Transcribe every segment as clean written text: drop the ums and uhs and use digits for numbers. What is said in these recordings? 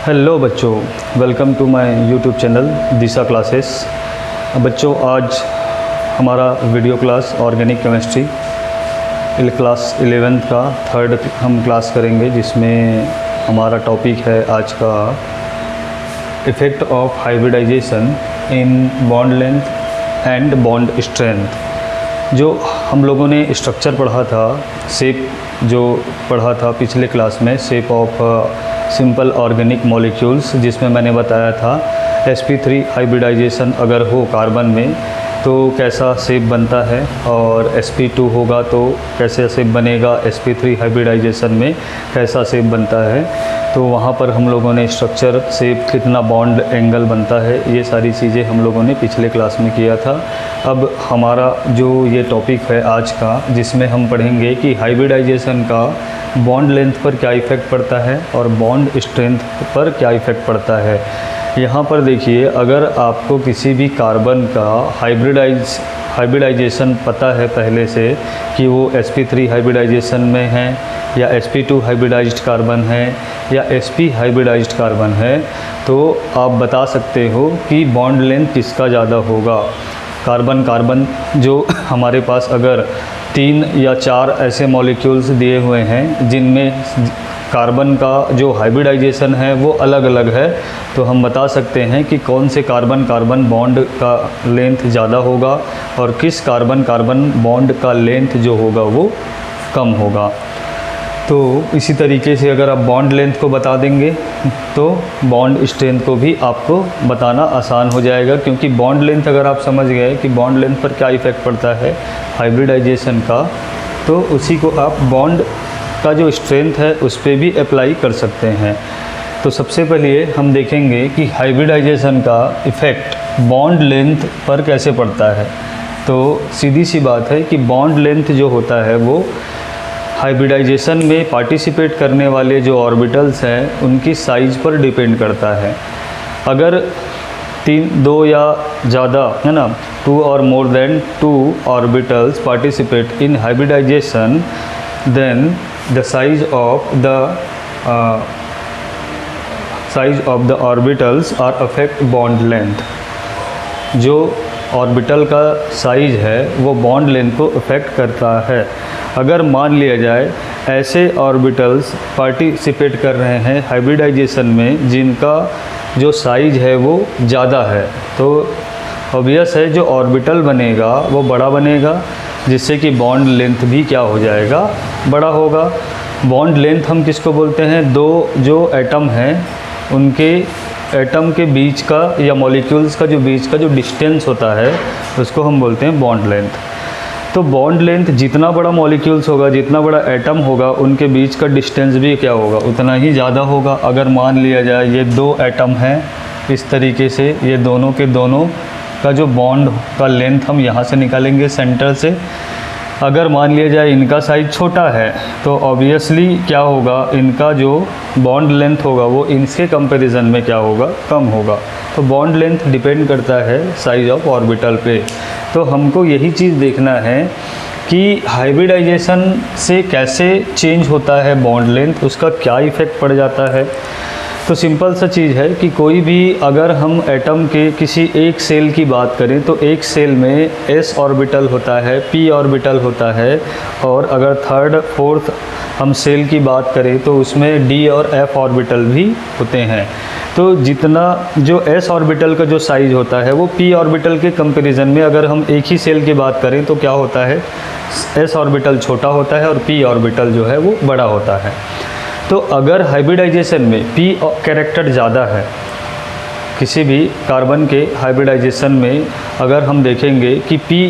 Hello बच्चों, welcome to my YouTube channel Disha Classes. बच्चों, आज हमारा video class organic chemistry class 11th का थर्ड हम क्लास करेंगे, जिसमें हमारा टॉपिक है आज का effect of hybridisation in bond length and bond strength. जो हम लोगों ने स्ट्रक्चर पढ़ा था, शेप जो पढ़ा था पिछले क्लास में, shape of simple organic molecules, जिसमें मैंने बताया था sp3 हाइब्रिडाइजेशन अगर हो कार्बन में तो कैसा शेप बनता है, और sp2 होगा तो कैसे शेप बनेगा, sp3 हाइब्रिडाइजेशन में कैसा शेप बनता है। तो वहाँ पर हम लोगों ने स्ट्रक्चर, शेप, कितना बॉन्ड एंगल बनता है, ये सारी चीज़ें हम लोगों ने पिछले क्लास में किया था। अब हमारा जो ये टॉपिक है आज का, जिसमें हम पढ़ेंगे कि हाइब्रिडाइजेशन का बॉन्ड लेंथ पर क्या इफ़ेक्ट पड़ता है और बॉन्ड स्ट्रेंथ पर क्या इफ़ेक्ट पड़ता है। यहाँ पर देखिए, अगर आपको किसी भी कार्बन का हाइब्रिडाइजेशन पता है पहले से कि वो sp3 हाइब्रिडाइजेशन में है या sp2 हाइब्रिडाइज्ड कार्बन है या sp हाइब्रिडाइज्ड कार्बन है, तो आप बता सकते हो कि बॉन्ड लेंथ किसका ज़्यादा होगा। कार्बन जो हमारे पास अगर 3 या 4 ऐसे मॉलिक्यूल्स दिए हुए हैं जिनमें कार्बन का जो हाइब्रिडाइजेशन है वो अलग अलग है, तो हम बता सकते हैं कि कौन से कार्बन बॉन्ड का लेंथ ज़्यादा होगा और किस कार्बन बॉन्ड का लेंथ जो होगा वो कम होगा। तो इसी तरीके से अगर आप बॉन्ड लेंथ को बता देंगे तो बॉन्ड स्ट्रेंथ को भी आपको बताना आसान हो जाएगा, क्योंकि बॉन्ड लेंथ अगर आप समझ गए कि बॉन्ड लेंथ पर क्या इफ़ेक्ट पड़ता है हाइब्रिडाइजेशन का, तो उसी को आप बॉन्ड का जो स्ट्रेंथ है उस पर भी अप्लाई कर सकते हैं। तो सबसे पहले हम देखेंगे कि हाइब्रिडाइजेशन का इफ़ेक्ट बॉन्ड लेंथ पर कैसे पड़ता है। तो सीधी सी बात है कि बॉन्ड लेंथ जो होता है वो हाइब्रिडाइजेशन में पार्टिसिपेट करने वाले जो ऑर्बिटल्स हैं उनकी साइज़ पर डिपेंड करता है। अगर 2 या ज़्यादा है ना, 2 और more than 2 orbitals participate in hybridisation, then the size of the orbitals are affect bond length। जो ऑर्बिटल का साइज है वो बॉन्ड लेंथ को अफेक्ट करता है। अगर मान लिया जाए ऐसे ऑर्बिटल्स पार्टिसिपेट कर रहे हैं हाइब्रिडाइजेशन में जिनका जो साइज है वो ज़्यादा है, तो ऑब्वियस है जो ऑर्बिटल बनेगा वो बड़ा बनेगा, जिससे कि बॉन्ड लेंथ भी क्या हो जाएगा, बड़ा होगा। बॉन्ड लेंथ हम किसको बोलते हैं, 2 जो एटम हैं उनके एटम के बीच का या मॉलिक्यूल्स का जो बीच का जो डिस्टेंस होता है उसको हम बोलते हैं बॉन्ड लेंथ। तो बॉन्ड लेंथ जितना बड़ा मॉलिक्यूल्स होगा, जितना बड़ा एटम होगा, उनके बीच का डिस्टेंस भी क्या होगा, उतना ही ज़्यादा होगा। अगर मान लिया जाए ये 2 एटम हैं, इस तरीके से ये दोनों के दोनों का जो बॉन्ड का लेंथ हम यहाँ से निकालेंगे सेंटर से। अगर मान लिया जाए इनका साइज छोटा है तो ऑब्वियसली क्या होगा, इनका जो बॉन्ड लेंथ होगा वो इनके कंपैरिजन में क्या होगा, कम होगा। तो बॉन्ड लेंथ डिपेंड करता है साइज ऑफ ऑर्बिटल पे। तो हमको यही चीज़ देखना है कि हाइब्रिडाइजेशन से कैसे चेंज होता है बॉन्ड लेंथ, उसका क्या इफ़ेक्ट पड़ जाता है। तो सिंपल सा चीज़ है कि कोई भी अगर हम एटम के किसी एक सेल की बात करें तो एक सेल में s ऑर्बिटल होता है, p ऑर्बिटल होता है, और अगर 3rd 4th हम सेल की बात करें तो उसमें d और f ऑर्बिटल भी होते हैं। तो जितना जो s ऑर्बिटल का जो साइज़ होता है वो p ऑर्बिटल के कंपैरिजन में, अगर हम एक ही सेल की बात करें तो क्या होता है, s ऑर्बिटल छोटा होता है और p ऑर्बिटल जो है वो बड़ा होता है। तो अगर हाइब्रिडाइजेशन में p कैरेक्टर ज़्यादा है, किसी भी कार्बन के हाइब्रिडाइजेशन में अगर हम देखेंगे कि p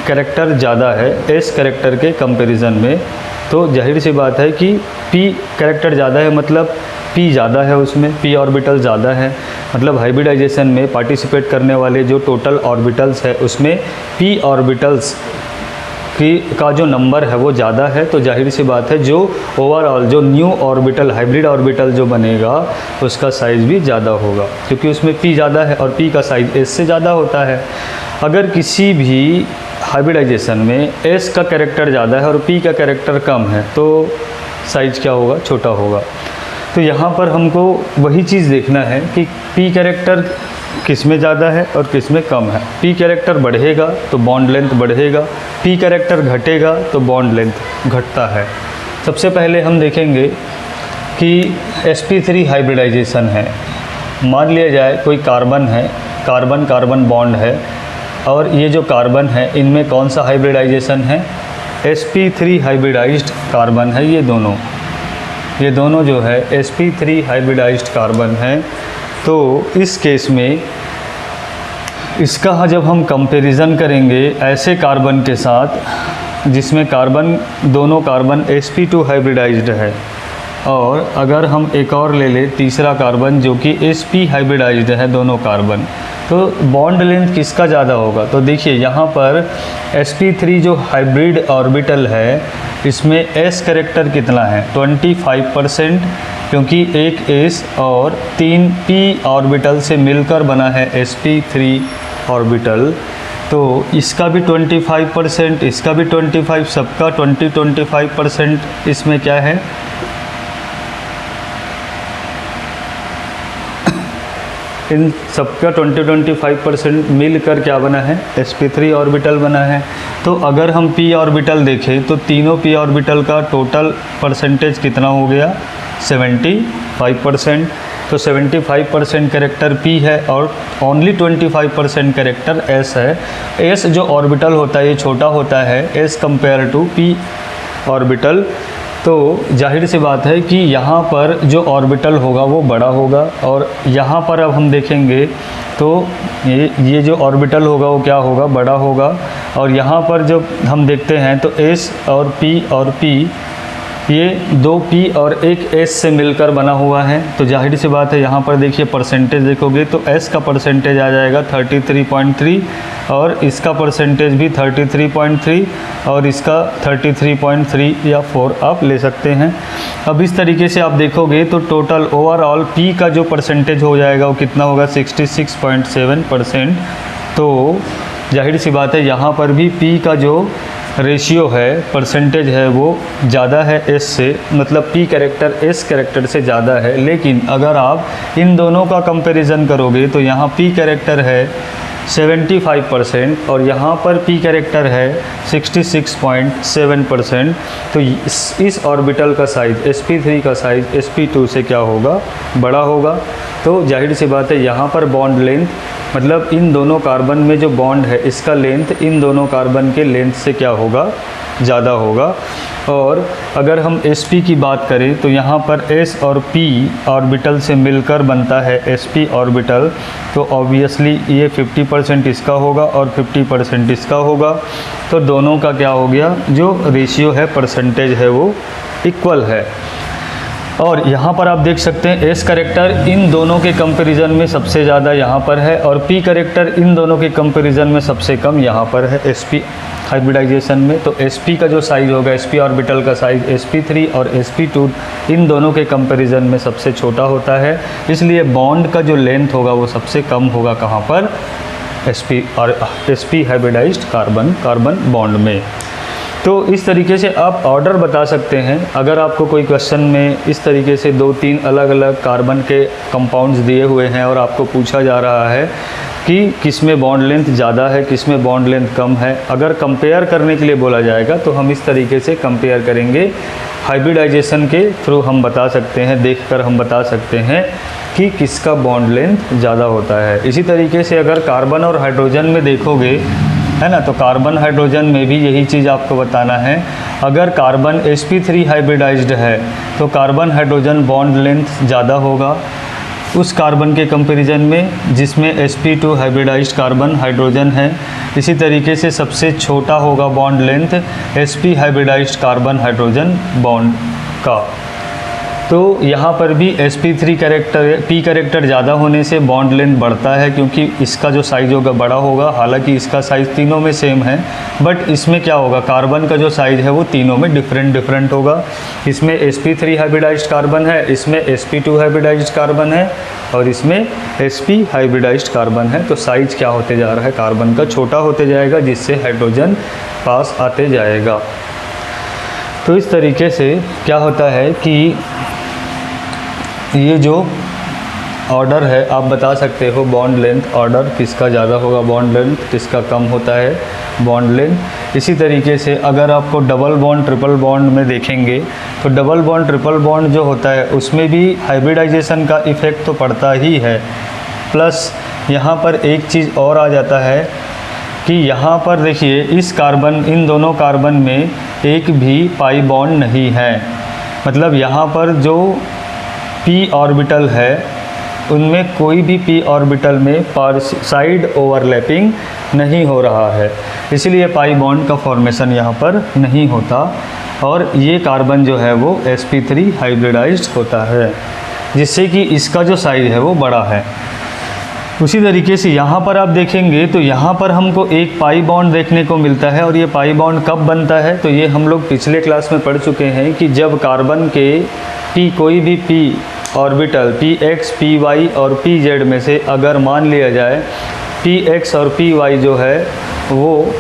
कैरेक्टर ज़्यादा है s कैरेक्टर के कंपैरिजन में, तो जाहिर सी बात है कि p कैरेक्टर ज़्यादा है, मतलब p ज़्यादा है, उसमें p ऑर्बिटल ज़्यादा है, मतलब हाइब्रिडाइजेशन में पार्टिसिपेट करने वाले जो टोटल ऑर्बिटल्स है उसमें p ऑर्बिटल्स का जो नंबर है वो ज़्यादा है। तो जाहिर सी बात है जो ओवरऑल जो न्यू ऑर्बिटल, हाइब्रिड ऑर्बिटल जो बनेगा उसका साइज़ भी ज़्यादा होगा, क्योंकि उसमें p ज़्यादा है और p का साइज़ s से ज़्यादा होता है। अगर किसी भी हाइब्रिडाइजेशन में s का कैरेक्टर ज़्यादा है और p का कैरेक्टर कम है तो साइज़ क्या होगा, छोटा होगा। तो यहाँ पर हमको वही चीज़ देखना है कि पी कैरेक्टर किस में ज़्यादा है और किस में कम है। पी कैरेक्टर बढ़ेगा तो बॉन्ड लेंथ बढ़ेगा, पी कैरेक्टर घटेगा तो बॉन्ड लेंथ घटता है। सबसे पहले हम देखेंगे कि sp3 हाइब्रिडाइजेशन है। मान लिया जाए कोई कार्बन है, कार्बन कार्बन बॉन्ड है, और ये जो कार्बन है इनमें कौन सा हाइब्रिडाइजेशन है? sp3 हाइब्रिडाइज्ड कार्बन है। ये दोनों जो है sp3 हाइब्रिडाइज्ड कार्बन है। तो इस केस में इसका जब हम कंपैरिजन करेंगे ऐसे कार्बन के साथ जिसमें दोनों कार्बन sp2 हाइब्रिडाइज्ड है, और अगर हम एक और ले लें तीसरा कार्बन जो कि sp हाइब्रिडाइज्ड है दोनों कार्बन, तो बॉन्ड लेंथ किसका ज़्यादा होगा? तो देखिए यहाँ पर sp3 जो हाइब्रिड ऑर्बिटल है इसमें s कैरेक्टर कितना है? 25%, क्योंकि एक s और 3 p ऑर्बिटल से मिलकर बना है sp3 ऑर्बिटल। तो इसका भी 25%, इसका भी 25%, सबका 25% इसमें क्या है? इन सबका 20-25% मिलकर क्या बना है? sp3 ऑर्बिटल बना है। तो अगर हम p ऑर्बिटल देखें तो तीनों p ऑर्बिटल का टोटल परसेंटेज कितना हो गया? 75%। तो 75% कैरेक्टर p है और ओनली 25% कैरेक्टर s है। s जो ऑर्बिटल होता है ये छोटा होता है s compare to p orbital. तो जाहिर सी बात है कि यहाँ पर जो ऑर्बिटल होगा वो बड़ा होगा, और यहाँ पर अब हम देखेंगे तो ये जो ऑर्बिटल होगा वो क्या होगा? बड़ा होगा। और यहाँ पर जब हम देखते हैं तो s और p ये 2p और एक s से मिलकर बना हुआ है। तो जाहिर सी बात है यहाँ पर देखिए परसेंटेज देखोगे तो s का परसेंटेज आ जाएगा 33.3, और इसका परसेंटेज भी 33.3, और इसका 33.3 या 4 आप ले सकते हैं। अब इस तरीके से आप देखोगे तो टोटल ओवरऑल p का जो परसेंटेज हो जाएगा वो कितना होगा? 66.7%। तो जाहिर सी बात है यहाँ पर भी p का जो रेशियो है, परसेंटेज है, वो ज़्यादा है s से, मतलब p कैरेक्टर s कैरेक्टर से ज़्यादा है। लेकिन अगर आप इन दोनों का कंपैरिजन करोगे तो यहाँ p कैरेक्टर है 75% और यहाँ पर p कैरेक्टर है 66.7%। तो इस ऑर्बिटल का साइज़ sp3 का साइज़ sp2 से क्या होगा? बड़ा होगा। तो जाहिर सी बात है यहाँ पर बॉन्ड लेंथ, मतलब इन दोनों कार्बन में जो बॉन्ड है इसका लेंथ इन दोनों कार्बन के लेंथ से क्या होगा? ज़्यादा होगा। और अगर हम sp की बात करें तो यहाँ पर s और p ऑर्बिटल से मिलकर बनता है sp ऑर्बिटल। तो ऑब्वियसली ये 50% इसका होगा और 50% इसका होगा। तो दोनों का क्या हो गया? जो रेशियो है, परसेंटेज है, वो इक्वल है। और यहाँ पर आप देख सकते हैं s कैरेक्टर इन दोनों के कंपैरिजन में सबसे ज़्यादा यहाँ पर है, और p कैरेक्टर इन दोनों के कंपैरिजन में सबसे कम यहाँ पर है sp हाइब्रिडाइजेशन में। तो sp का जो साइज़ होगा, sp ऑर्बिटल का साइज़ sp3 और sp2 इन दोनों के कंपैरिजन में सबसे छोटा होता है, इसलिए बॉन्ड का जो लेंथ होगा वो सबसे कम होगा। कहाँ पर? sp हाइब्रिडाइज्ड कार्बन बॉन्ड में। तो इस तरीके से आप ऑर्डर बता सकते हैं। अगर आपको कोई क्वेश्चन में इस तरीके से 2-3 अलग अलग कार्बन के कंपाउंड्स दिए हुए हैं और आपको पूछा जा रहा है कि किस में बॉन्ड लेंथ ज़्यादा है, किस में बॉन्ड लेंथ कम है, अगर कंपेयर करने के लिए बोला जाएगा तो हम इस तरीके से कंपेयर करेंगे। हाइब्रिडाइजेशन के थ्रू हम बता सकते हैं, देखकर हम बता सकते हैं कि किसका बॉन्ड लेंथ ज़्यादा होता है। इसी तरीके से अगर कार्बन और हाइड्रोजन में देखोगे, है ना, तो कार्बन हाइड्रोजन में भी यही चीज़ आपको बताना है। अगर कार्बन sp3 हाइब्रिडाइज्ड है तो कार्बन हाइड्रोजन बॉन्ड लेंथ ज़्यादा होगा उस कार्बन के कंपैरिजन में जिसमें sp2 हाइब्रिडाइज्ड कार्बन हाइड्रोजन है। इसी तरीके से सबसे छोटा होगा bond length sp hybridised carbon hydrogen bond का। तो यहाँ पर भी sp3 कैरेक्टर p कैरेक्टर ज़्यादा होने से बॉन्ड लेंथ बढ़ता है, क्योंकि इसका जो साइज़ होगा बड़ा होगा। हालांकि इसका साइज़ तीनों में सेम है, बट इसमें क्या होगा, कार्बन का जो साइज़ है वो तीनों में डिफरेंट होगा। इसमें sp3 हाइब्रिडाइज्ड कार्बन है, इसमें sp2 हाइब्रिडाइज्ड कार्बन है, और इसमें sp हाइब्रिडाइज्ड कार्बन है। तो साइज़ क्या होते जा रहा है, कार्बन का छोटा होते जाएगा, जिससे हाइड्रोजन पास आते जाएगा। तो इस तरीके से क्या होता है कि ये जो ऑर्डर है आप बता सकते हो बॉन्ड लेंथ ऑर्डर किसका ज़्यादा होगा बॉन्ड लेंथ, किसका कम होता है बॉन्ड लेंथ। इसी तरीके से अगर आपको डबल बॉन्ड ट्रिपल बॉन्ड में देखेंगे तो डबल बॉन्ड ट्रिपल बॉन्ड जो होता है उसमें भी हाइब्रिडाइजेशन का इफ़ेक्ट तो पड़ता ही है, प्लस यहाँ पर एक चीज़ और आ जाता है कि यहाँ पर देखिए इस कार्बन, इन दोनों कार्बन में एक भी पाई बॉन्ड नहीं है। मतलब यहाँ पर जो p ऑर्बिटल है उनमें कोई भी p ऑर्बिटल में साइड ओवरलैपिंग नहीं हो रहा है, इसलिए पाई बॉन्ड का फॉर्मेशन यहाँ पर नहीं होता और ये कार्बन जो है वो sp3 हाइब्रिडाइज्ड होता है, जिससे कि इसका जो साइज है वो बड़ा है। उसी तरीके से यहाँ पर आप देखेंगे तो यहाँ पर हमको एक पाई बॉन्ड देखने को मिलता है, और ये पाई बॉन्ड कब बनता है तो ये हम लोग पिछले क्लास में पढ़ चुके हैं कि जब कार्बन के कोई भी p ऑर्बिटल px, py और pz में से अगर मान लिया जाए px और py जो है वो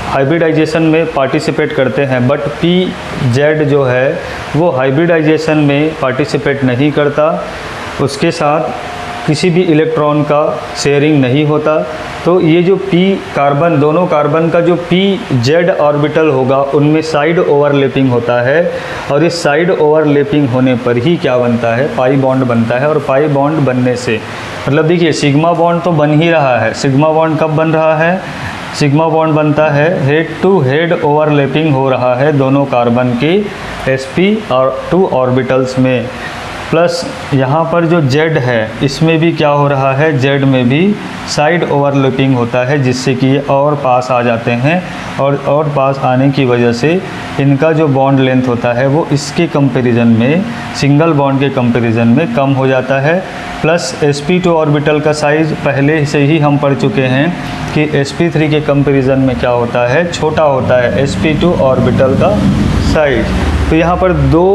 हाइब्रिडाइजेशन में पार्टिसिपेट करते हैं, बट pz जो है वो हाइब्रिडाइजेशन में पार्टिसिपेट नहीं करता, उसके साथ किसी भी इलेक्ट्रॉन का शेयरिंग नहीं होता, तो ये जो p कार्बन, दोनों कार्बन का जो pz ऑर्बिटल होगा उनमें साइड ओवरलैपिंग होता है, और इस साइड ओवरलैपिंग होने पर ही क्या बनता है पाई बॉन्ड बनता है। और पाई बॉन्ड बनने से मतलब देखिए सिग्मा बॉन्ड तो बन ही रहा है। सिग्मा बॉन्ड कब बन रहा है? सिग्मा बॉन्ड बनता है हेड टू हेड ओवरलैपिंग हो रहा है दोनों कार्बन के sp और 2 ऑर्बिटल्स में, प्लस यहाँ पर जो Z है इसमें भी क्या हो रहा है, Z में भी साइड ओवरलैपिंग होता है, जिससे कि ये और पास आ जाते हैं, और पास आने की वजह से इनका जो बॉन्ड लेंथ होता है वो इसके कंपैरिजन में, सिंगल बॉन्ड के कंपैरिजन में कम हो जाता है। प्लस sp2 ऑर्बिटल का साइज़ पहले से ही हम पढ़ चुके हैं कि sp3 के कंपैरिजन में क्या होता है, छोटा होता है sp2 ऑर्बिटल का साइज। तो यहाँ पर दो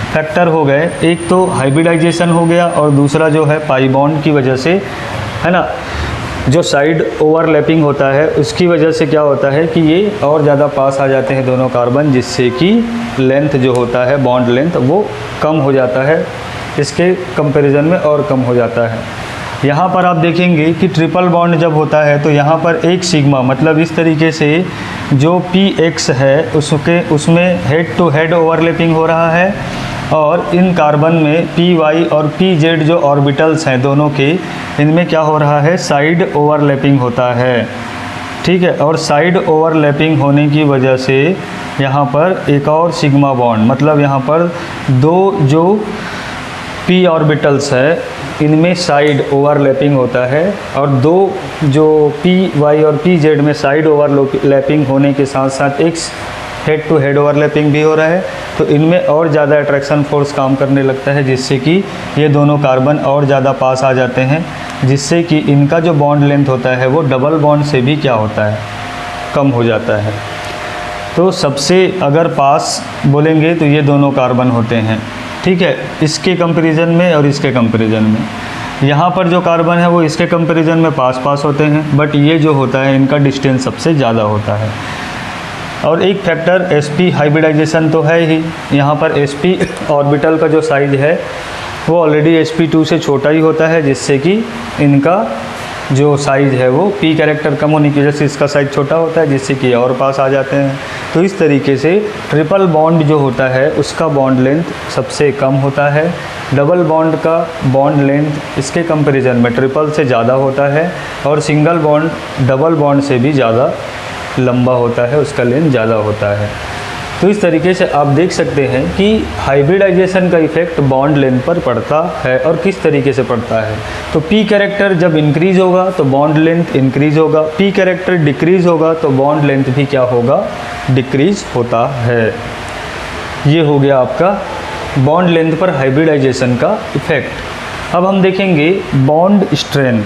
फैक्टर हो गए, एक तो हाइब्रिडाइजेशन हो गया और दूसरा जो है पाई बॉन्ड की वजह से, है ना, जो साइड ओवरलैपिंग होता है उसकी वजह से क्या होता है कि ये और ज़्यादा पास आ जाते हैं दोनों कार्बन, जिससे कि लेंथ जो होता है बॉन्ड लेंथ वो कम हो जाता है, इसके कंपैरिजन में और कम हो जाता है। यहाँ पर आप देखेंगे कि ट्रिपल बॉन्ड जब होता है तो यहाँ पर एक सिग्मा, मतलब इस तरीके से जो px है उसमें हेड टू हेड ओवरलैपिंग हो रहा है, और इन कार्बन में py और pz जो ऑर्बिटल्स हैं दोनों के, इनमें क्या हो रहा है साइड ओवरलैपिंग होता है, ठीक है। और साइड ओवरलैपिंग होने की वजह से यहाँ पर एक और सिग्मा बॉन्ड, मतलब यहाँ पर दो जो p ऑर्बिटल्स है इनमें साइड ओवरलैपिंग होता है, और दो जो py और pz में साइड ओवरलैपिंग होने के साथ साथ एक हेड टू हेड ओवरलैपिंग भी हो रहा है, तो इनमें और ज़्यादा अट्रैक्शन फोर्स काम करने लगता है, जिससे कि ये दोनों कार्बन और ज़्यादा पास आ जाते हैं, जिससे कि इनका जो बॉन्ड लेंथ होता है वो डबल बॉन्ड से भी क्या होता है कम हो जाता है। तो सबसे अगर पास बोलेंगे तो ये दोनों कार्बन होते हैं, ठीक है, इसके कंपैरिजन में और इसके कंपैरिजन में। यहाँ पर जो कार्बन है वो इसके कंपैरिजन में पास होते हैं, बट ये जो होता है इनका डिस्टेंस सबसे ज़्यादा होता है। और एक फैक्टर sp हाइब्रिडाइजेशन तो है ही, यहाँ पर sp ऑर्बिटल का जो साइज है वो ऑलरेडी sp2 से छोटा ही होता है, जिससे कि इनका जो साइज़ है वो p कैरेक्टर कम होने की वजह से इसका साइज़ छोटा होता है, जिससे कि और पास आ जाते हैं। तो इस तरीके से ट्रिपल बॉन्ड जो होता है उसका बॉन्ड लेंथ सबसे कम होता है, डबल बॉन्ड का बॉन्ड लेंथ इसके कंपैरिजन में ट्रिपल से ज़्यादा होता है, और सिंगल बॉन्ड डबल बॉन्ड से भी ज़्यादा लंबा होता है, उसका लेंथ ज़्यादा होता है। तो इस तरीके से आप देख सकते हैं कि हाइब्रिडाइजेशन का इफ़ेक्ट बॉन्ड लेंथ पर पड़ता है, और किस तरीके से पड़ता है। तो p कैरेक्टर जब इंक्रीज़ होगा तो बॉन्ड लेंथ इंक्रीज़ होगा, p कैरेक्टर डिक्रीज़ होगा तो बॉन्ड लेंथ भी क्या होगा, डिक्रीज़ होता है। ये हो गया आपका बॉन्ड लेंथ पर हाइब्रिडाइजेशन का इफ़ेक्ट। अब हम देखेंगे बॉन्ड स्ट्रेंथ।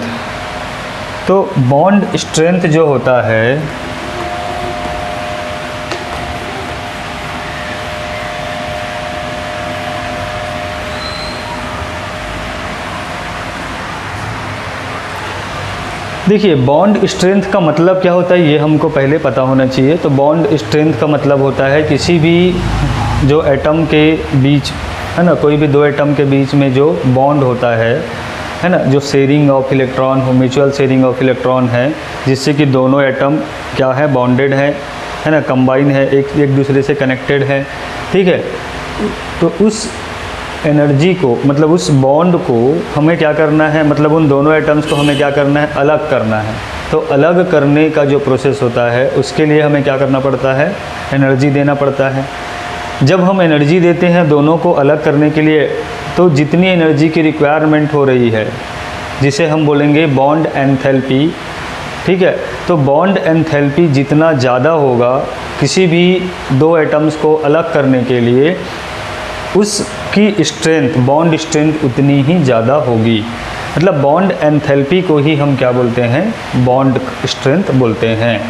तो बॉन्ड स्ट्रेंथ जो होता है देखिए, बॉन्ड स्ट्रेंथ का मतलब क्या होता है ये हमको पहले पता होना चाहिए। तो बॉन्ड स्ट्रेंथ का मतलब होता है किसी भी जो एटम के बीच है ना, कोई भी दो एटम के बीच में जो बॉन्ड होता है ना, जो शेयरिंग ऑफ इलेक्ट्रॉन हो, म्यूचुअल शेयरिंग ऑफ इलेक्ट्रॉन है, जिससे कि दोनों एटम क्या है, बॉन्डेड है ना, कंबाइन है, एक दूसरे से कनेक्टेड है, ठीक है। तो उस एनर्जी को, मतलब उस बॉन्ड को हमें क्या करना है, मतलब उन दोनों एटम्स को हमें क्या करना है, अलग करना है। तो अलग करने का जो प्रोसेस होता है उसके लिए हमें क्या करना पड़ता है, एनर्जी देना पड़ता है। जब हम एनर्जी देते हैं दोनों को अलग करने के लिए, तो जितनी एनर्जी की रिक्वायरमेंट हो रही है, जिसे हम बोलेंगे बॉन्ड एंथैल्पी, ठीक है। तो बॉन्ड एंथैल्पी जितना ज़्यादा होगा किसी भी दो एटम्स को अलग करने के लिए, उसकी स्ट्रेंथ, बॉन्ड स्ट्रेंथ उतनी ही ज़्यादा होगी। मतलब बॉन्ड एंथैल्पी को ही हम क्या बोलते हैं, बॉन्ड स्ट्रेंथ बोलते हैं।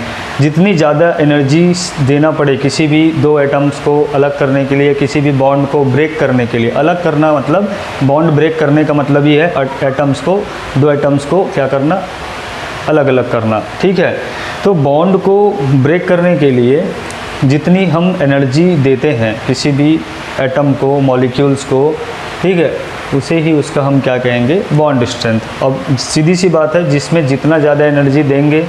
जितनी ज़्यादा एनर्जी देना पड़े किसी भी दो एटम्स को अलग करने के लिए, किसी भी बॉन्ड को ब्रेक करने के लिए, अलग करना मतलब बॉन्ड ब्रेक करने का मतलब ही है एटम्स को, दो एटम्स को क्या करना, अलग अलग करना, ठीक है। तो बॉन्ड को ब्रेक करने के लिए जितनी हम एनर्जी देते हैं किसी भी एटम को, मॉलिक्यूल्स को, ठीक है, उसे ही उसका हम क्या कहेंगे, बॉन्ड स्ट्रेंथ। अब सीधी सी बात है, जिसमें जितना ज़्यादा एनर्जी देंगे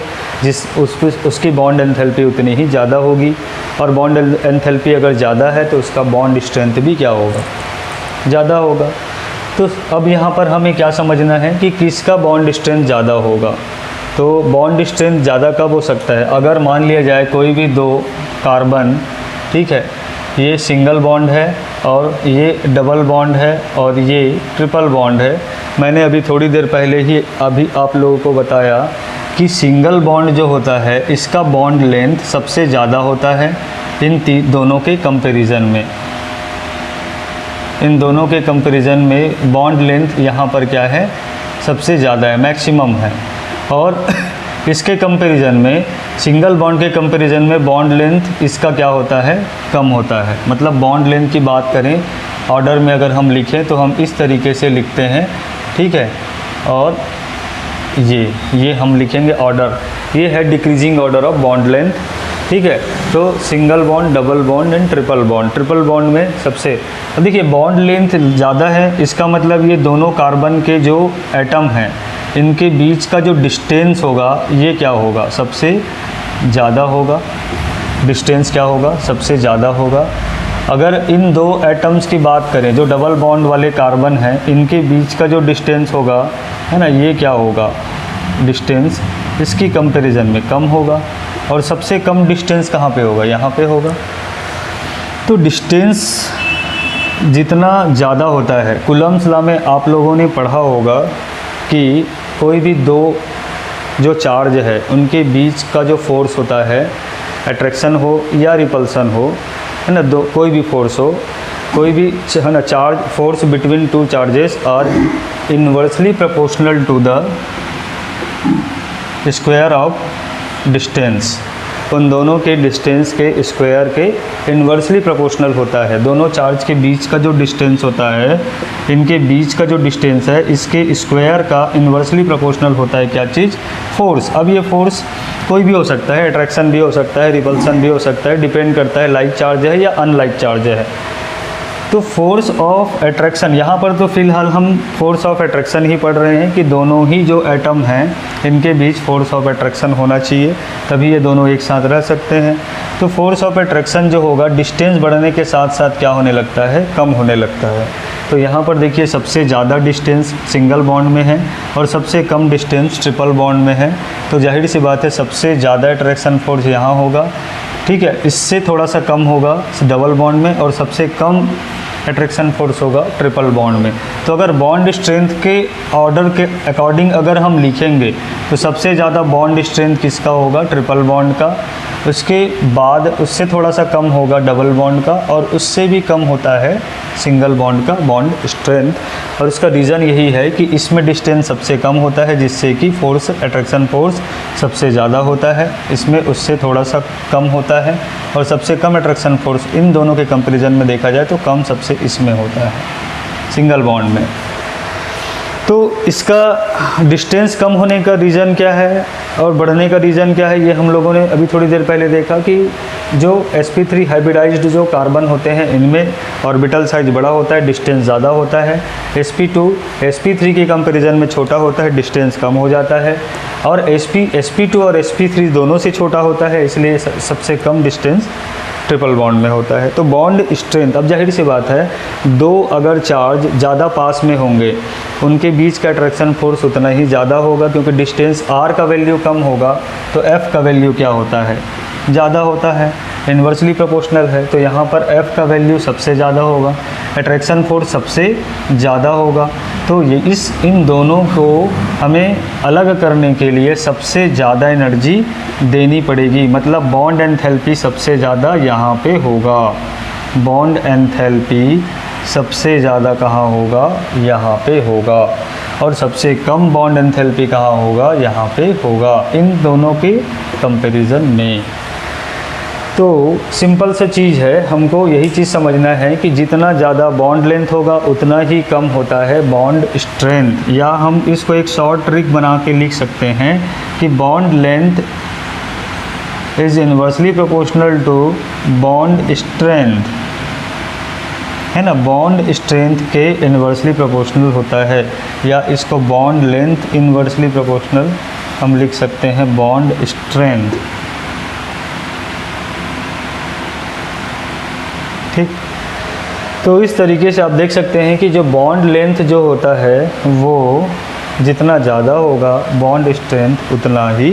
उसकी बॉन्ड एंथैल्पी उतनी ही ज़्यादा होगी, और बॉन्ड एंथैल्पी अगर ज़्यादा है तो उसका बॉन्ड स्ट्रेंथ भी क्या होगा, ज़्यादा होगा। तो अब यहाँ पर हमें क्या समझना है कि किसका बॉन्ड स्ट्रेंथ ज़्यादा होगा। तो बॉन्ड स्ट्रेंथ ज़्यादा कब हो सकता है, अगर मान लिया जाए कोई भी दो कार्बन, ठीक है, ये सिंगल बॉन्ड है और ये डबल बॉन्ड है और ये ट्रिपल बॉन्ड है। मैंने अभी थोड़ी देर पहले ही अभी आप लोगों को बताया कि सिंगल बॉन्ड जो होता है इसका बॉन्ड लेंथ सबसे ज़्यादा होता है इन दोनों के कंपैरिजन में। इन दोनों के कंपैरिजन में बॉन्ड लेंथ यहाँ पर क्या है, सबसे ज़्यादा है, मैक्सिमम है। और इसके कंपैरिजन में, सिंगल बॉन्ड के कंपैरिजन में बॉन्ड लेंथ इसका क्या होता है, कम होता है। मतलब बॉन्ड लेंथ की बात करें, ऑर्डर में अगर हम लिखें तो हम इस तरीके से लिखते हैं, ठीक है। और ये हम लिखेंगे ऑर्डर, ये है decreasing order of bond length, ठीक है। तो single bond, double bond and triple bond. Triple bond में सबसे, अब देखिए बॉन्ड लेंथ ज़्यादा है, इसका मतलब ये दोनों कार्बन के जो एटम हैं इनके बीच का जो डिस्टेंस होगा ये क्या होगा, सबसे ज़्यादा होगा। डिस्टेंस क्या होगा, सबसे ज़्यादा होगा। अगर इन दो एटम्स की बात करें जो डबल बॉन्ड वाले कार्बन हैं, इनके बीच का जो डिस्टेंस होगा, है ना, ये क्या होगा, डिस्टेंस इसकी कंपैरिजन में कम होगा। और सबसे कम डिस्टेंस कहाँ पे होगा, यहाँ पे होगा। तो डिस्टेंस जितना ज़्यादा होता है, कूलम्ब्स लॉ में आप लोगों ने पढ़ा होगा कि कोई भी दो जो चार्ज है उनके बीच का जो फोर्स होता है, अट्रैक्शन हो या रिपल्सन हो, है ना, दो कोई भी फोर्स हो, कोई भी, है ना, charge force between two charges are inversely proportional to the square of distance. उन दोनों के डिस्टेंस के स्क्वायर के इन्वर्सली प्रोपोर्शनल होता है। दोनों चार्ज के बीच का जो डिस्टेंस होता है, इनके बीच का जो डिस्टेंस है, इसके स्क्वायर का इन्वर्सली प्रोपोर्शनल होता है क्या चीज़, फोर्स। अब ये फोर्स कोई भी हो सकता है, अट्रैक्शन भी हो सकता है, रिपल्सन भी हो सकता है, डिपेंड करता है लाइक चार्ज है या अनलाइक चार्ज है। तो फोर्स ऑफ अट्रैक्शन, यहाँ पर तो फ़िलहाल हम फोर्स ऑफ अट्रैक्शन ही पढ़ रहे हैं कि दोनों ही जो एटम हैं इनके बीच फोर्स ऑफ अट्रैक्शन होना चाहिए, तभी ये दोनों एक साथ रह सकते हैं। तो फोर्स ऑफ अट्रैक्शन जो होगा डिस्टेंस बढ़ने के साथ साथ क्या होने लगता है, कम होने लगता है। तो यहाँ पर देखिए सबसे ज़्यादा डिस्टेंस सिंगल बॉन्ड में है और सबसे कम डिस्टेंस ट्रिपल बॉन्ड में है। तो जाहिर सी बात है सबसे ज़्यादा अट्रैक्शन फोर्स यहाँ होगा, ठीक है। इससे थोड़ा सा कम होगा डबल बॉन्ड में और सबसे कम अट्रैक्शन फोर्स होगा ट्रिपल बॉन्ड में। तो अगर बॉन्ड स्ट्रेंथ के ऑर्डर के अकॉर्डिंग अगर हम लिखेंगे तो सबसे ज़्यादा बॉन्ड स्ट्रेंथ किसका होगा, ट्रिपल बॉन्ड का। उसके बाद उससे थोड़ा सा कम होगा डबल बॉन्ड का और उससे भी कम होता है सिंगल बॉन्ड का बॉन्ड स्ट्रेंथ। और इसका रीज़न यही है कि इसमें डिस्टेंस सबसे कम होता है जिससे कि फोर्स, अट्रैक्शन फोर्स सबसे ज़्यादा होता है, इसमें उससे थोड़ा सा कम होता है। और सबसे कम अट्रैक्शन फोर्स इन दोनों के कंपैरिजन में देखा जाए तो कम सबसे इसमें होता है, सिंगल बॉन्ड में। तो इसका डिस्टेंस कम होने का रीज़न क्या है और बढ़ने का रीज़न क्या है, ये हम लोगों ने अभी थोड़ी देर पहले देखा कि जो sp3 हाइब्रिडाइज्ड जो कार्बन होते हैं इनमें ऑर्बिटल साइज बड़ा होता है, डिस्टेंस ज़्यादा होता है। sp2 sp3 के कंपैरिजन में छोटा होता है, डिस्टेंस कम हो जाता है। और sp2 और sp3 दोनों से छोटा होता है, इसलिए सबसे कम डिस्टेंस ट्रिपल बॉन्ड में होता है। तो बॉन्ड स्ट्रेंथ, अब जाहिर सी बात है, दो अगर चार्ज ज़्यादा पास में होंगे उनके बीच का अट्रैक्शन फोर्स उतना ही ज़्यादा होगा, क्योंकि डिस्टेंस r का वैल्यू कम होगा तो f का वैल्यू क्या होता है, ज़्यादा होता है, इन्वर्सली प्रोपोर्शनल है। तो यहाँ पर f का वैल्यू सबसे ज़्यादा होगा, अट्रैक्शन फोर्स सबसे ज़्यादा होगा। तो ये इन दोनों को हमें अलग करने के लिए सबसे ज़्यादा एनर्जी देनी पड़ेगी, मतलब बॉन्ड एंथैल्पी सबसे ज़्यादा यहाँ पे होगा। बॉन्ड एंथैल्पी सबसे ज़्यादा कहाँ होगा, यहाँ पे होगा। और सबसे कम बॉन्ड एंथैल्पी कहाँ होगा, यहाँ पे होगा, इन दोनों के कंपैरिजन में। तो सिंपल सा चीज़ है, हमको यही चीज़ समझना है कि जितना ज़्यादा बॉन्ड लेंथ होगा उतना ही कम होता है बॉन्ड स्ट्रेंथ। या हम इसको एक शॉर्ट ट्रिक बना के लिख सकते हैं कि bond length is inversely proportional to bond strength, है ना। बॉन्ड स्ट्रेंथ के इन्वर्सली प्रोपोर्शनल होता है, या इसको बॉन्ड लेंथ इन्वर्सली प्रोपोर्शनल हम लिख सकते हैं बॉन्ड स्ट्रेंथ। ठीक, तो इस तरीके से आप देख सकते हैं कि जो बॉन्ड लेंथ जो होता है वो जितना ज़्यादा होगा बॉन्ड स्ट्रेंथ उतना ही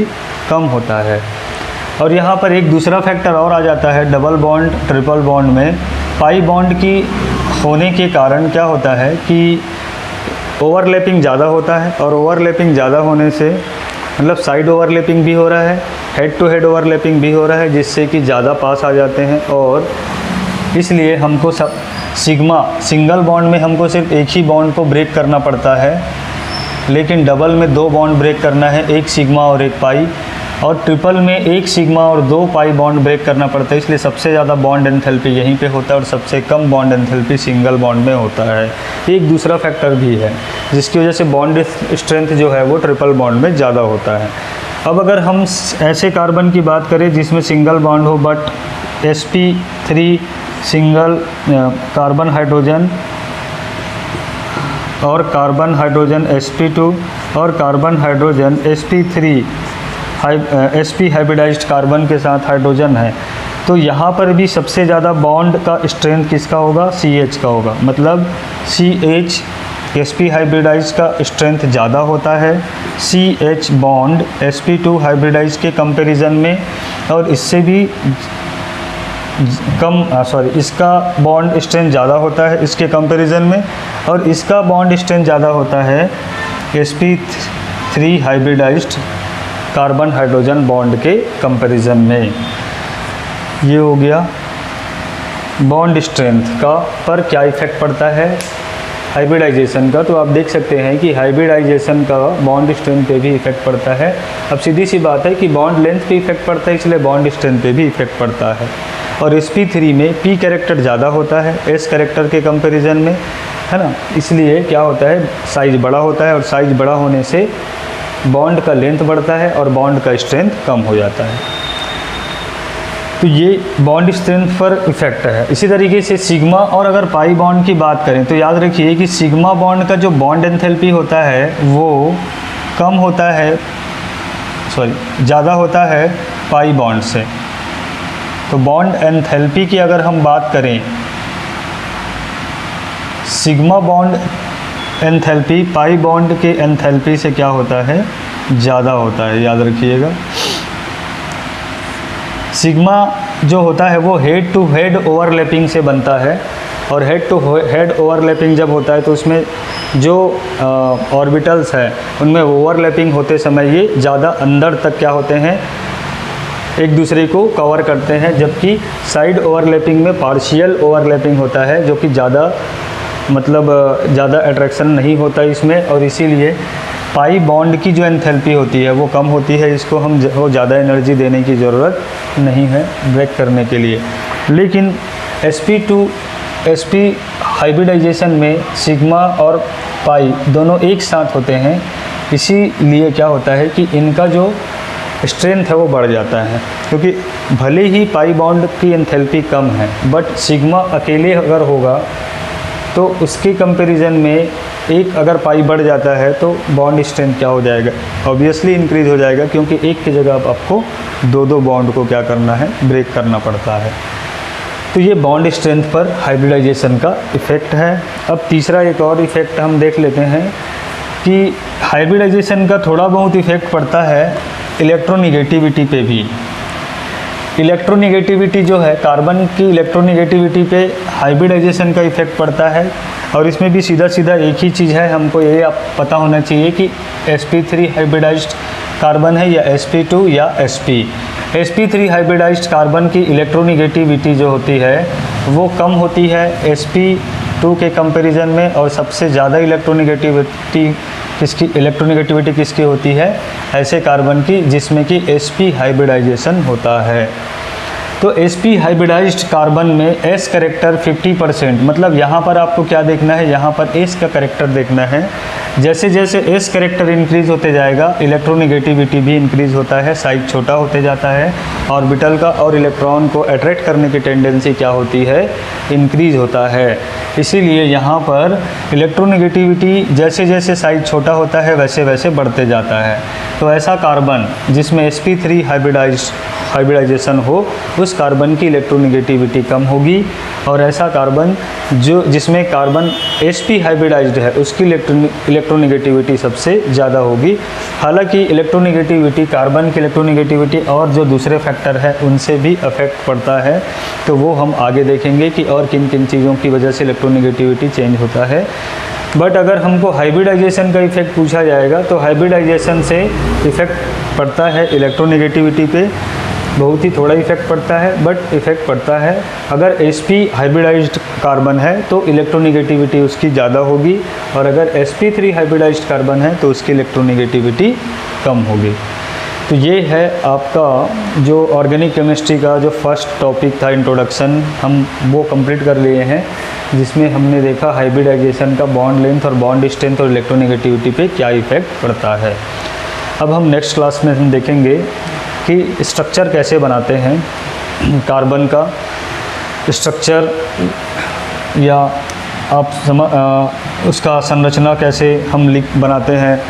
कम होता है। और यहाँ पर एक दूसरा फैक्टर और आ जाता है डबल बॉन्ड ट्रिपल बॉन्ड में। पाई बॉन्ड की होने के कारण क्या होता है कि ओवरलैपिंग ज़्यादा होता है, और ओवरलैपिंग ज़्यादा होने से मतलब साइड ओवरलैपिंग भी हो रहा है, हेड टू हेड ओवरलैपिंग भी हो रहा है, जिससे कि ज़्यादा पास आ जाते हैं। और इसलिए हमको सब सिंगल बॉन्ड में हमको सिर्फ एक ही बॉन्ड को ब्रेक करना पड़ता है, लेकिन डबल में दो बॉन्ड ब्रेक करना है, एक सिग्मा और एक पाई। और ट्रिपल में एक सिग्मा और दो पाई बॉन्ड ब्रेक करना पड़ता है, इसलिए सबसे ज़्यादा बॉन्ड एंथैल्पी यहीं पे होता है और सबसे कम बॉन्ड एंथैल्पी सिंगल बॉन्ड में होता है। एक दूसरा फैक्टर भी है जिसकी वजह से बॉन्ड स्ट्रेंथ जो है वो ट्रिपल बॉन्ड में ज़्यादा होता है। अब अगर हम ऐसे कार्बन की बात करें जिसमें सिंगल बॉन्ड हो but sp3 single carbon hydrogen और कार्बन हाइड्रोजन sp2 और carbon hydrogen sp3 sp hybridised carbon के साथ हाइड्रोजन है, तो यहाँ पर भी सबसे ज़्यादा बॉन्ड का स्ट्रेंथ किसका होगा, CH का होगा। मतलब CH sp हाइब्रिडाइज्ड का स्ट्रेंथ ज़्यादा होता है CH बॉन्ड sp2 हाइब्रिडाइज्ड के कंपैरिजन में, और इससे भी इसका बॉन्ड स्ट्रेंथ ज़्यादा होता है इसके कंपैरिजन में, और इसका बॉन्ड स्ट्रेंथ ज़्यादा होता है sp3 hybridised carbon hydrogen bond के कंपैरिजन में। ये हो गया बॉन्ड स्ट्रेंथ का पर क्या इफ़ेक्ट पड़ता है हाइब्रिडाइजेशन का। तो आप देख सकते हैं कि हाइब्रिडाइजेशन का बॉन्ड स्ट्रेंथ पे भी इफेक्ट पड़ता है। अब सीधी सी बात है कि बॉन्ड लेंथ पे इफेक्ट पड़ता है, इसलिए बॉन्ड स्ट्रेंथ पे भी इफेक्ट पड़ता है। और sp3 में p कैरेक्टर ज़्यादा होता है s कैरेक्टर के कंपैरिजन में, है ना। इसलिए क्या होता है, साइज़ बड़ा होता है, और साइज़ बड़ा होने से बॉन्ड का लेंथ बढ़ता है और बॉन्ड का स्ट्रेंथ कम हो जाता है। तो ये बॉन्ड स्ट्रेंथ पर इफ़ेक्ट है। इसी तरीके से सिग्मा और अगर पाई बॉन्ड की बात करें तो याद रखिए कि सिग्मा बॉन्ड का जो बॉन्ड एंथैल्पी होता है वो कम होता है, ज़्यादा होता है पाई बॉन्ड से। तो बॉन्ड एंथैल्पी की अगर हम बात करें, sigma bond enthalpy pi bond के एंथैल्पी से क्या होता है, ज़्यादा होता है, याद रखिएगा। सिग्मा जो होता है वो हेड टू हेड ओवरलैपिंग से बनता है, और हेड टू हेड ओवरलैपिंग जब होता है तो उसमें जो ऑर्बिटल्स हैं उनमें ओवरलैपिंग होते समय ये ज़्यादा अंदर तक क्या होते हैं, एक दूसरे को कवर करते हैं, जबकि साइड ओवरलैपिंग में पार्शियल ओवरलैपिंग होता है जो कि ज़्यादा अट्रैक्शन नहीं होता इसमें, और इसीलिए पाई बॉन्ड की जो एंथैल्पी होती है वो कम होती है। इसको हम ज़्यादा एनर्जी देने की ज़रूरत नहीं है ब्रेक करने के लिए। लेकिन sp हाइब्रिडाइजेशन में सिग्मा और पाई दोनों एक साथ होते हैं, इसीलिए क्या होता है कि इनका जो स्ट्रेंथ है वो बढ़ जाता है, क्योंकि भले ही पाई बॉन्ड की एंथैल्पी कम है बट सिग्मा अकेले अगर होगा तो उसके कंपैरिजन में एक अगर पाई बढ़ जाता है तो बॉन्ड स्ट्रेंथ क्या हो जाएगा, ऑब्वियसली इंक्रीज़ हो जाएगा, क्योंकि एक की जगह अब आपको दो बॉन्ड को क्या करना है, ब्रेक करना पड़ता है। तो ये बॉन्ड स्ट्रेंथ पर हाइब्रिडाइजेशन का इफ़ेक्ट है। अब तीसरा एक और इफ़ेक्ट हम देख लेते हैं कि हाइब्रिडाइजेशन का थोड़ा बहुत इफ़ेक्ट पड़ता है इलेक्ट्रोनिगेटिविटी पे भी। इलेक्ट्रोनिगेटिविटी जो है, कार्बन की इलेक्ट्रोनिगेटिविटी पे हाइब्रिडाइजेशन का इफ़ेक्ट पड़ता है। और इसमें भी सीधा सीधा एक ही चीज़ है, हमको ये आप पता होना चाहिए कि sp3 हाइब्रिडाइज्ड कार्बन है या sp2 या sp। sp3 हाइब्रिडाइज्ड कार्बन की इलेक्ट्रोनिगेटिविटी जो होती है वो कम होती है sp2 के कंपैरिजन में, और सबसे ज़्यादा इलेक्ट्रोनिगेटिविटी किसकी होती है, ऐसे कार्बन की जिसमें कि sp हाइब्रिडाइजेशन होता है। तो sp हाइब्रिडाइज्ड कार्बन में s करेक्टर 50%, मतलब यहाँ पर आपको क्या देखना है, यहाँ पर s का करेक्टर देखना है। जैसे जैसे s करेक्टर इंक्रीज़ होते जाएगा इलेक्ट्रोनिगेटिविटी भी इंक्रीज़ होता है, साइज छोटा होते जाता है ऑर्बिटल का, और इलेक्ट्रॉन को अट्रैक्ट करने की टेंडेंसी क्या होती है, इंक्रीज़ होता है। इसीलिए यहाँ पर इलेक्ट्रोनिगेटिविटी जैसे जैसे साइज छोटा होता है वैसे वैसे बढ़ते जाता है। तो ऐसा कार्बन जिसमें sp3 हाइब्रिडाइजेशन हो उस कार्बन की इलेक्ट्रोनिगेटिविटी कम होगी, और ऐसा कार्बन जिसमें कार्बन sp हाइब्रिडाइज्ड है उसकी इलेक्ट्रोनिगेटिविटी सबसे ज़्यादा होगी। हालांकि इलेक्ट्रोनिगेटिविटी, कार्बन की इलेक्ट्रोनिगेटिविटी और जो दूसरे फैक्टर है उनसे भी अफेक्ट पड़ता है, तो वो हम आगे देखेंगे कि और किन किन चीज़ों की वजह से इलेक्ट्रोनिगेटिविटी चेंज होता है। बट अगर हमको हाइब्रिडाइजेशन का इफ़ेक्ट पूछा जाएगा तो हाइब्रिडाइजेशन से इफ़ेक्ट पड़ता है इलेक्ट्रोनिगेटिविटी पे, बहुत ही थोड़ा इफेक्ट पड़ता है बट इफ़ेक्ट पड़ता है। अगर sp हाइब्रिडाइज्ड कार्बन है तो इलेक्ट्रोनिगेटिविटी उसकी ज़्यादा होगी, और अगर sp3 हाइब्रिडाइज्ड कार्बन है तो उसकी इलेक्ट्रोनिगेटिविटी कम होगी। तो ये है आपका जो ऑर्गेनिक केमिस्ट्री का जो फर्स्ट टॉपिक था इंट्रोडक्शन, हम वो कंप्लीट कर लिए हैं, जिसमें हमने देखा हाइब्रिडाइजेशन का बॉन्ड लेंथ और बॉन्ड स्ट्रेंथ और इलेक्ट्रोनिगेटिविटी पे क्या इफ़ेक्ट पड़ता है। अब हम नेक्स्ट क्लास में हम देखेंगे कि स्ट्रक्चर कैसे बनाते हैं कार्बन का स्ट्रक्चर, या आप उसका संरचना कैसे हम बनाते हैं,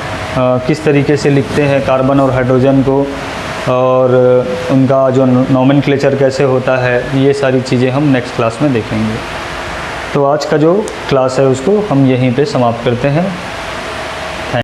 किस तरीके से लिखते हैं कार्बन और हाइड्रोजन को, और उनका जो नोमेनक्लेचर कैसे होता है, ये सारी चीज़ें हम नेक्स्ट क्लास में देखेंगे। तो आज का जो क्लास है उसको हम यहीं पे समाप्त करते हैं।